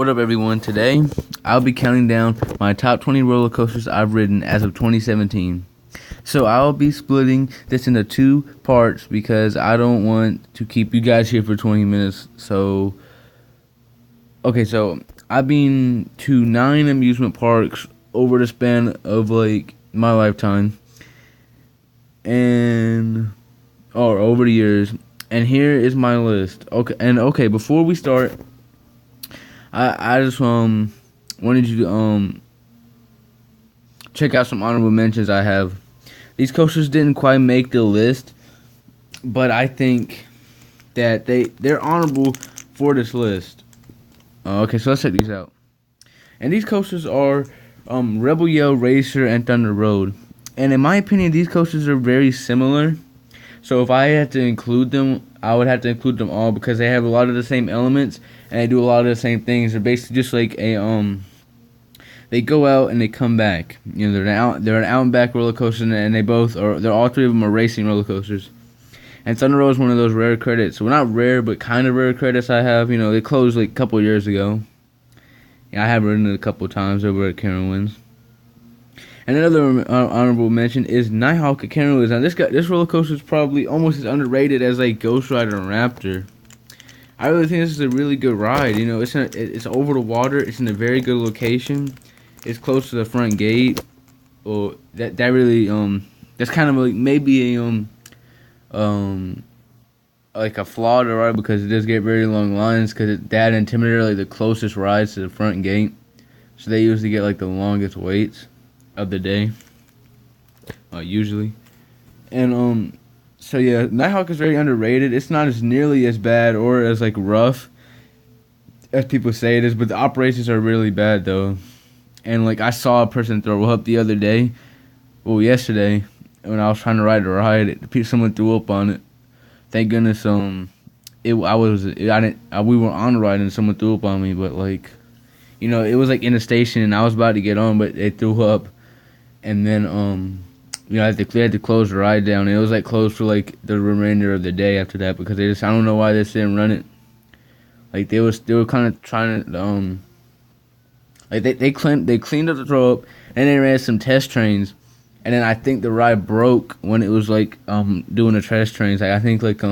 What up, everyone? Today, I'll be counting down my top 20 roller coasters I've ridden as of 2017. So I'll be splitting this into two parts because I don't want to keep you guys here for 20 minutes. So I've been to 9 amusement parks over the span of my lifetime, or over the years. And here is my list. Before we start, I just wanted you to check out some honorable mentions I have. These coasters didn't quite make the list, but I think that they're honorable for this list. So let's check these out. And these coasters are Rebel Yell, Racer, and Thunder Road. And in my opinion, these coasters are very similar. So if I had to include them, I would have to include them all because they have a lot of the same elements and they do a lot of the same things. They're basically just like they go out and they come back. You know, they're an out and back roller coaster, and they're all three of them are racing roller coasters. And Thunder Road is one of those rare credits. Well, not rare, but kind of rare credits I have. You know, they closed like a couple of years ago. Yeah, I have ridden it a couple of times over at Carowinds. And another honorable mention is Nighthawk at Carowinds. Now this roller coaster is probably almost as underrated as like Ghost Rider and Raptor. I really think this is a really good ride. You know, it's over the water. It's in a very good location. It's close to the front gate. Well, that really that's kind of like maybe a like a flaw to ride because it does get very long lines because that and Intimidator are like the closest rides to the front gate, so they usually get like the longest waits of the day, usually. And so yeah, Nighthawk is very underrated. It's not as nearly as bad or as like rough as people say it is, but the operations are really bad though. And like I saw a person throw up the other day, yesterday, when I was trying to ride the ride. Someone threw up on it. Thank goodness we were on the ride and someone threw up on me, but like, you know, it was like in a station and I was about to get on, but they threw up, and then you know, they had to close the ride down. And it was like closed for like the remainder of the day after that because I don't know why they didn't run it. Like they were kind of trying to like they cleaned up the throw up and they ran some test trains, and then I think the ride broke when it was like doing the test trains. Like I think like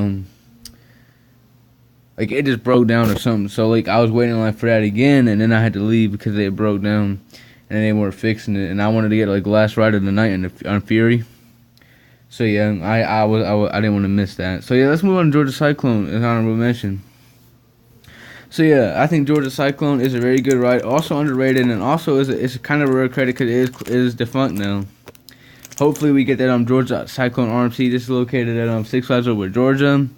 it just broke down or something. So like I was waiting in line for that again, and then I had to leave because it broke down and they weren't fixing it. And I wanted to get like the last ride of the night on Fury. So yeah, I didn't want to miss that. So yeah, let's move on to Georgia Cyclone as honorable mention. So yeah, I think Georgia Cyclone is a very good ride, also underrated, and also it's a kind of a rare credit because it is defunct now. Hopefully we get that Georgia Cyclone RMC. This is located at Six Flags Over Georgia.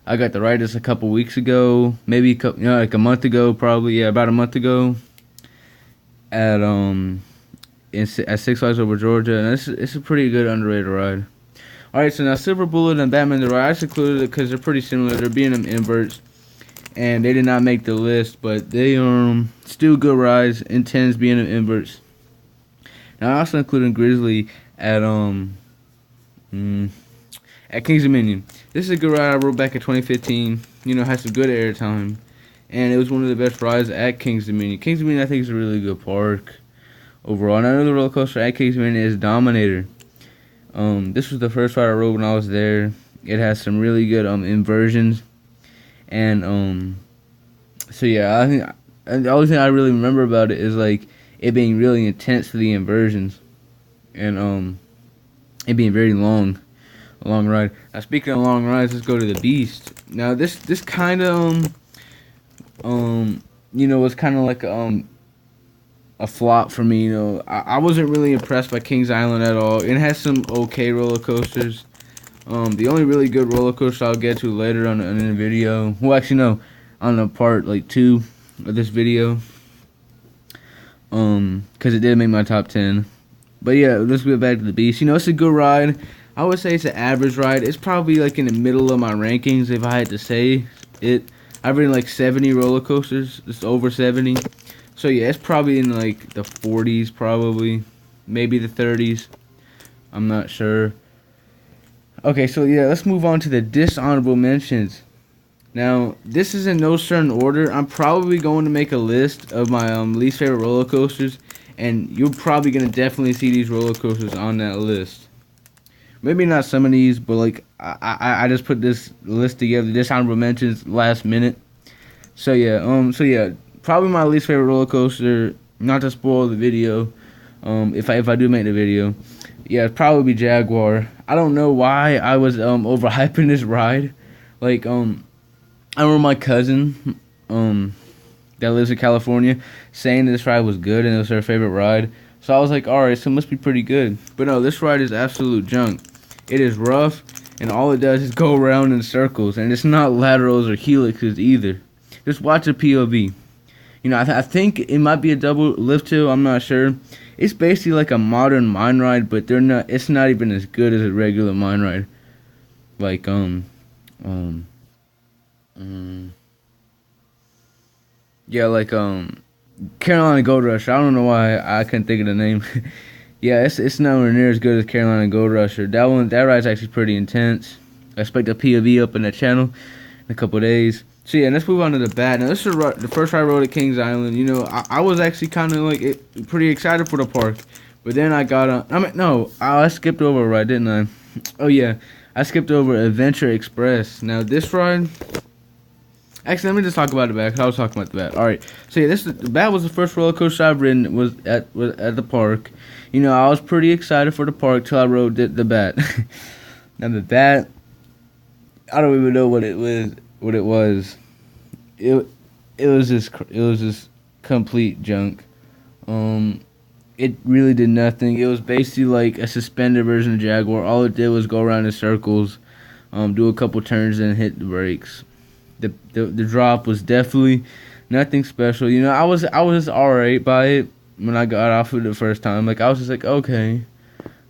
I got to ride this a couple weeks ago, maybe like a month ago, probably. Yeah, about a month ago. At Six Flags Over Georgia, and it's a pretty good underrated ride. All right, so now Silver Bullet and Batman the Ride, I just included it because they're pretty similar. They're B&M inverts, and they did not make the list, but they still good rides. Intense B&M inverts. Now I also included Grizzly at Kings Dominion. This is a good ride I rode back in 2015. You know, had some good airtime, and it was one of the best rides at Kings Dominion. Kings Dominion, I think, is a really good park overall. And another roller coaster at Kings Dominion is Dominator. This was the first ride I rode when I was there. It has some really good inversions, and so yeah, I think the only thing I really remember about it is like it being really intense for the inversions, and it being very long. A long ride. Now speaking of long rides, let's go to the Beast. Now this kind of you know, was kind of like a flop for me. You know, I wasn't really impressed by Kings Island at all. It has some okay roller coasters. The only really good roller coaster I'll get to later on in the video. Well, actually no, on the part like 2 of this video. Because it did make my top 10. But yeah, let's get back to the Beast. You know, it's a good ride. I would say it's an average ride. It's probably like in the middle of my rankings if I had to say it. I've ridden like 70 roller coasters. It's over 70. So yeah, it's probably in like the 40s probably. Maybe the 30s. I'm not sure. Okay, so yeah, let's move on to the dishonorable mentions. Now, this is in no certain order. I'm probably going to make a list of my least favorite roller coasters, and you're probably gonna definitely see these roller coasters on that list. Maybe not some of these, but like I just put this list together, just honorable mentions last minute. So yeah, probably my least favorite roller coaster. Not to spoil the video, if I do make the video, yeah, it'd probably be Jaguar. I don't know why I was overhyping this ride. Like I remember my cousin that lives in California saying this ride was good and it was her favorite ride. So I was like, all right, so it must be pretty good. But no, this ride is absolute junk. It is rough, and all it does is go around in circles, and it's not laterals or helixes either. Just watch a POV. You know, I think it might be a double lift hill. I'm not sure. It's basically like a modern mine ride, but they're not. It's not even as good as a regular mine ride. Like um, yeah, like Carolina Gold Rush. I don't know why I couldn't think of the name. Yeah, it's nowhere near as good as Carolina Gold Rusher. That ride's actually pretty intense. I expect a POV up in the channel in a couple days. So yeah, let's move on to the bat. Now this is the first ride I rode at Kings Island. You know, I was actually kind of like pretty excited for the park, but then I got on. I mean, no, I skipped over a ride, didn't I? Oh yeah, I skipped over Adventure Express. Now this ride. Actually, let me just talk about the bat. 'Cause I was talking about the bat. All right. So yeah, the bat was the first roller coaster I've ridden. Was at the park. You know, I was pretty excited for the park till I rode the bat. Now the bat, I don't even know what it was. It was just complete junk. It really did nothing. It was basically like a suspended version of Jaguar. All it did was go around in circles, do a couple turns, and hit the brakes. The drop was definitely nothing special. You know, I was alright by it when I got off of it the first time. Like I was just like, okay,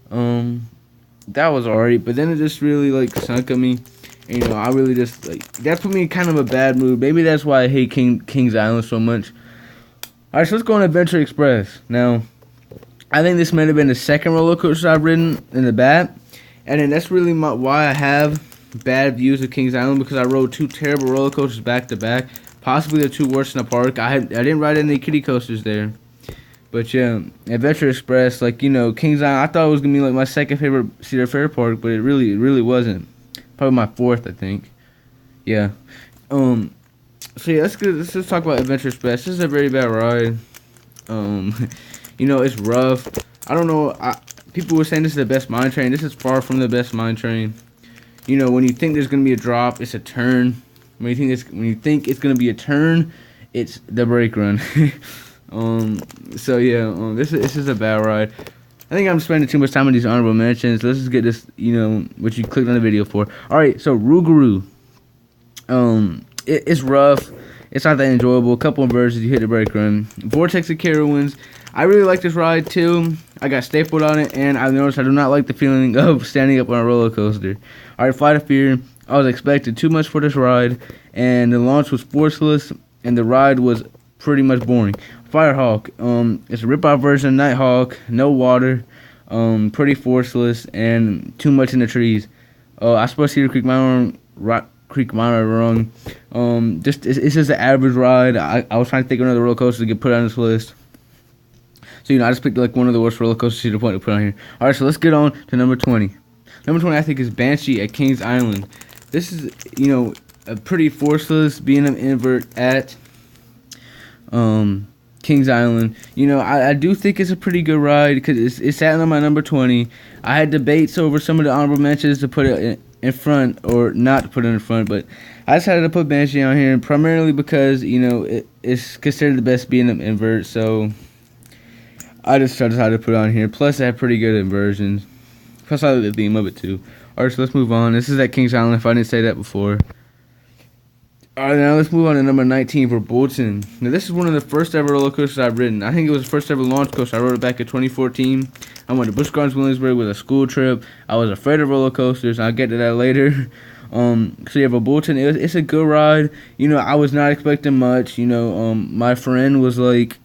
that was alright. But then it just really like sunk at me. And, you know, I really just like that put me in kind of a bad mood. Maybe that's why I hate Kings Island so much. All right, so let's go on Adventure Express. Now, I think this might have been the second roller coaster I've ridden in the bat, and then that's really why I have bad views of Kings Island, because I rode two terrible roller coasters back to back, possibly the two worst in the park. I didn't ride any kiddie coasters there, but yeah, Adventure Express, like, you know, Kings Island, I thought it was gonna be like my second favorite Cedar Fair park, but it really wasn't. Probably my fourth, I think. Yeah. So yeah, let's just talk about Adventure Express. This is a very bad ride. You know, it's rough. I don't know. People were saying this is the best mine train. This is far from the best mine train. You know, when you think there's gonna be a drop, it's a turn. When you think it's gonna be a turn, it's the brake run. So yeah, this is a bad ride. I think I'm spending too much time on these honorable mentions. Let's just get this, you know, what you clicked on the video for. All right, so Rougarou. It's rough. It's not that enjoyable. A couple inversions, you hit the brake run. Vortex of Carowinds. I really like this ride too. I got stapled on it, and I noticed I do not like the feeling of standing up on a roller coaster. All right, Flight of Fear. I was expecting too much for this ride, and the launch was forceless, and the ride was pretty much boring. Firehawk. It's a rip-off version of Nighthawk. No water. Pretty forceless, and too much in the trees. I suppose Cedar Creek Mountain wrong. It's just an average ride. I was trying to think of another roller coaster to get put on this list. So, you know, I just picked like one of the worst roller coasters Cedar Point to put on here. All right, so let's get on to number 20. Number 20, I think, is Banshee at Kings Island. This is, you know, a pretty forceless B&M invert at Kings Island. You know, I do think it's a pretty good ride because it's sat on my number 20. I had debates over some of the honorable mentions to put it in front or not to put it in front, but I decided to put Banshee on here primarily because, you know, it's considered the best B&M invert, so I just decided to put it on here. Plus, it had pretty good inversions. Plus, I like the theme of it too. Alright, so let's move on. This is at Kings Island, if I didn't say that before. Alright, now let's move on to number 19 for Bolton. Now, this is one of the first ever roller coasters I've ridden. I think it was the first ever launch coaster. I rode it back in 2014. I went to Busch Gardens, Williamsburg with a school trip. I was afraid of roller coasters. I'll get to that later. So yeah, for Bolton, it's a good ride. You know, I was not expecting much. You know, my friend was like,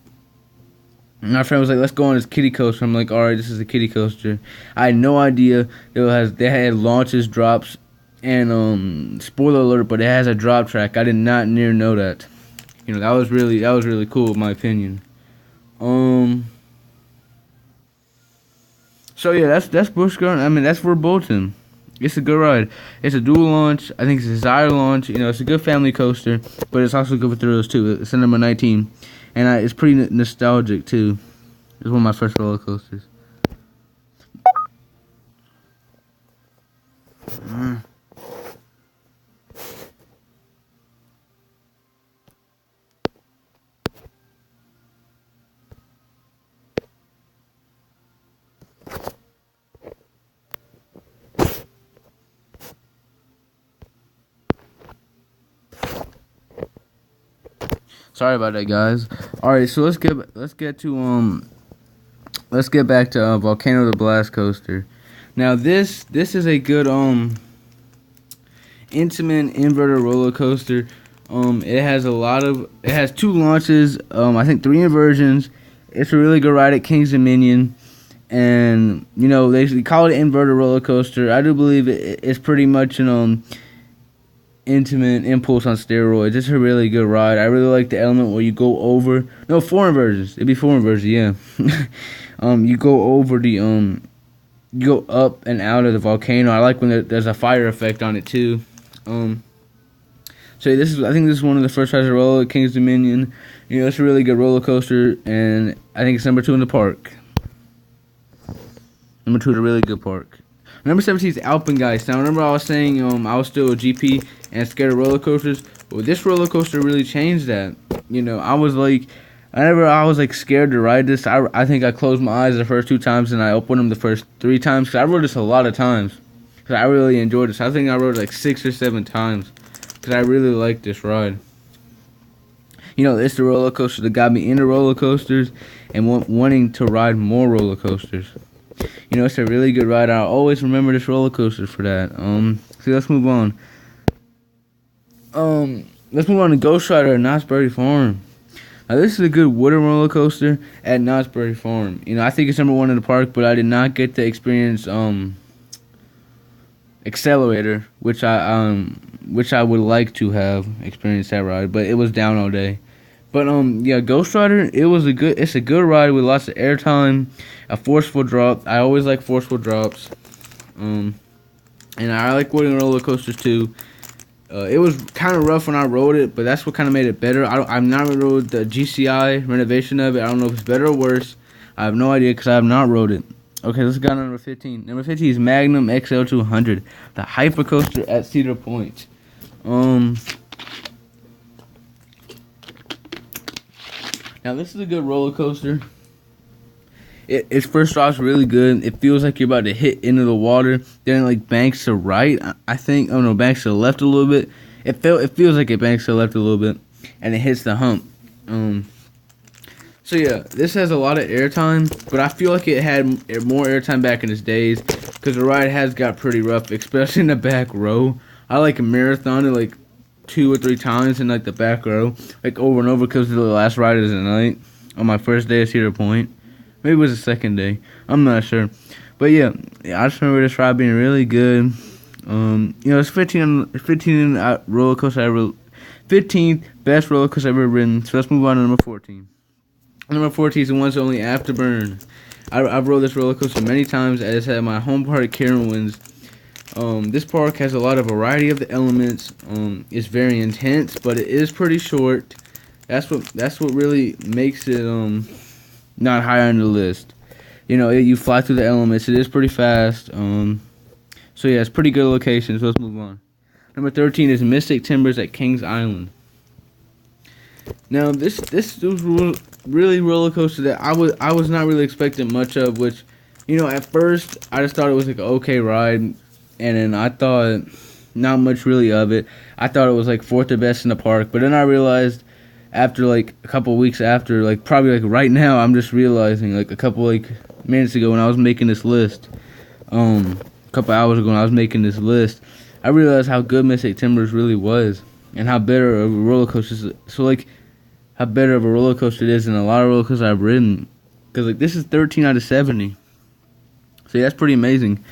let's go on this kiddie coaster. I'm like, alright, this is a kiddie coaster. I had no idea they had launches, drops, And spoiler alert, but it has a drop track. I did not near know that. You know, that was really cool in my opinion. So yeah, that's Busch Gardens. I mean, that's for Bolton. It's a good ride. It's a dual launch. I think it's a Desire launch. You know, it's a good family coaster, but it's also good for thrills too. It's number 19, and it's pretty nostalgic too. It's one of my first roller coasters. Sorry about that, guys. All right, so let's get back to Volcano the Blast Coaster. Now this is a good intimate inverter roller coaster. It has 2 launches. I think 3 inversions. It's a really good ride at Kings Dominion, and you know they call it inverter roller coaster. I do believe it's pretty much an intimate impulse on steroids. It's a really good ride. I really like the element where you go over. No, 4 inversions. It'd be 4 inversions. Yeah. You go over the you go up and out of the volcano. I like when there's a fire effect on it too. So I think this is one of the first rides I roll at Kings Dominion. You know, it's a really good roller coaster, and I think it's number 2 in the park. Number 2 is a really good park. Number 17 is Alpengeist. Now, remember I was saying I was still a GP and scared of roller coasters. Well, this roller coaster really changed that. You know, I was scared to ride this. I think I closed my eyes the first 2 times and I opened them the first 3 times. Cause I rode this a lot of times. Cause I really enjoyed this. I think I rode it like 6 or 7 times. Cause I really liked this ride. You know, it's the roller coaster that got me into roller coasters and wanting to ride more roller coasters. You know, it's a really good ride. I'll always remember this roller coaster for that. So let's move on. Let's move on to Ghost Rider at Knott's Berry Farm. Now, this is a good wooden roller coaster at Knott's Berry Farm. You know, I think it's number 1 in the park, but I did not get to experience Accelerator, which I would like to have experienced that ride, but it was down all day. But yeah, Ghost Rider, it's a good ride with lots of airtime, a forceful drop. I always like forceful drops. And I like wooden roller coasters too. It was kind of rough when I rode it, but that's what kind of made it better. I've not rode the GCI renovation of it. I don't know if it's better or worse. I have no idea because I have not rode it. Okay, let's go to number 15. Number 15 is Magnum XL200, the hypercoaster at Cedar Point. Now this is a good roller coaster. Its first drop's really good. It feels like you're about to hit into the water. Then it like banks to right, I think. Oh no, banks to the left a little bit. It feels like it banks to the left a little bit, and it hits the hump. So yeah, this has a lot of airtime, but I feel like it had more airtime back in its days because the ride has got pretty rough, especially in the back row. I like a marathon it like 2 or 3 times in like the back row, like over and over because the last ride is at night on my first day at Cedar Point. Maybe it was the second day. I'm not sure. But yeah, I just remember this ride being really good. You know, it's 15 roller coaster I ever 15th best roller coaster I've ever ridden. So let's move on to number 14. Number 14 is the one's only Afterburn. I've rode this roller coaster many times. I just had my home park at Carowinds. This park has a lot of variety of the elements. It's very intense, but it is pretty short. That's what really makes it not high on the list. You know, you fly through the elements. It is pretty fast. So yeah, it's pretty good location. So let's move on. Number 13 is Mystic Timbers at Kings Island. Now this was really roller coaster that I was not really expecting much of. Which, you know, at first I just thought it was like an okay ride, and then I thought not much really of it. I thought it was like 4th the best in the park, but then I realized after like a couple weeks after, like probably like right now, I'm just realizing like a couple like minutes ago when I was making this list, a couple hours ago when I was making this list, I realized how good Mystic Timbers really was and how better of a roller coaster is. So like how better of a roller coaster it is than a lot of roller coasters I've ridden, because like this is 13 out of 70. So yeah, that's pretty amazing.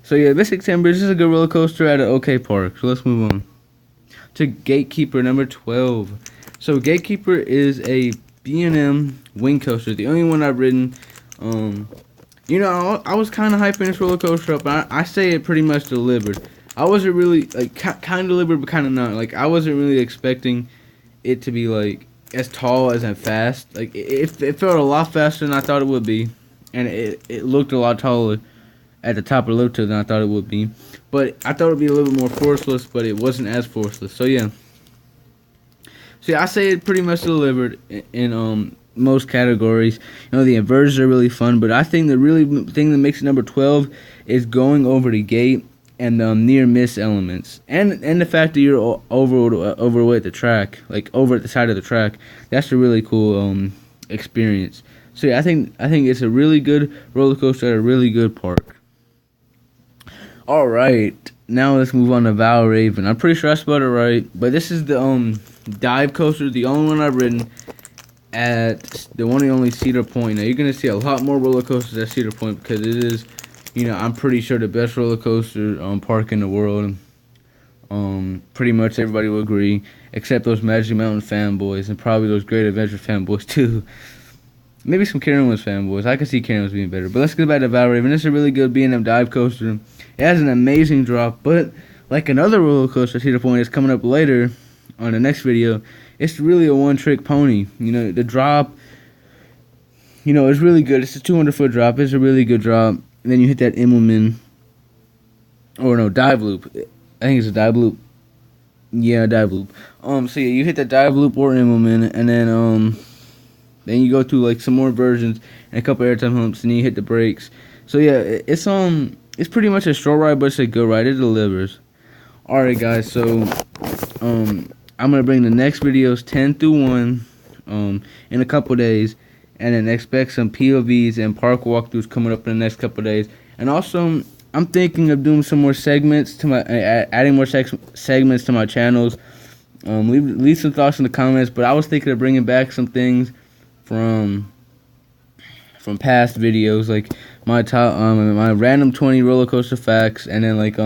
So yeah, Mystic Timbers is a good roller coaster at an okay park. So let's move on to Gatekeeper number 12. So Gatekeeper is a B&M wing coaster, the only one I've ridden. You know, I was kind of hyping this roller coaster up, and I say it pretty much delivered. I wasn't really, like, kind of delivered, but kind of not. Like, I wasn't really expecting it to be, like, as tall as and fast. Like, it felt a lot faster than I thought it would be, and it looked a lot taller at the top of the lift than I thought it would be. But I thought it would be a little bit more forceless, but it wasn't as forceless. So, yeah. So, yeah, I say it pretty much delivered in most categories. You know, the inversions are really fun, but I think the really thing that makes it number 12 is going over the gate and the near miss elements, and the fact that you're overweight the track, like over at the side of the track. That's a really cool experience. So yeah, I think it's a really good roller coaster at a really good park. All right, now let's move on to Valravn. I'm pretty sure I spelled it right, but this is the dive coaster, the only one I've ridden at the one and only Cedar Point. Now you're gonna see a lot more roller coasters at Cedar Point because it is, you know, I'm pretty sure the best roller coaster park in the world. Pretty much everybody will agree, except those Magic Mountain fanboys and probably those Great Adventure fanboys too. Maybe some Carowinds fanboys. I could see Carowinds being better. But let's get back to Valravn. This is a really good B&M dive coaster. It has an amazing drop, but like another roller coaster, Cedar Point, is coming up later on the next video. It's really a one-trick pony. You know, the drop, you know, it's really good. It's a 200-foot drop. It's a really good drop. And then you hit that Immelman, or no, dive loop. I think it's a dive loop. Yeah, dive loop. So yeah, you hit that dive loop or Immelman, and then you go through like some more versions and a couple airtime humps, and then you hit the brakes. So yeah, it's pretty much a short ride, but it's a good ride. It delivers. All right, guys. So I'm gonna bring the next videos 10 through 1 in a couple days, and then expect some POVs and park walkthroughs coming up in the next couple days. And also, I'm thinking of doing some more segments to my adding more segments to my channels. Leave some thoughts in the comments. But I was thinking of bringing back some things from past videos, like my top my random 20 roller coaster facts, and then like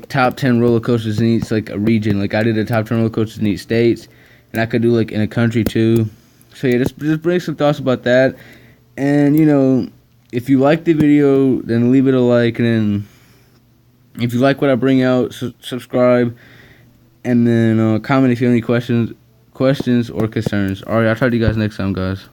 top 10 roller coasters in each like a region. Like I did the top 10 roller coasters in each states, and I could do like in a country too. So yeah, just bring some thoughts about that. And you know, if you like the video, then leave it a like, and then if you like what I bring out, subscribe, and then comment if you have any questions or concerns. All right, I'll talk to you guys next time, guys.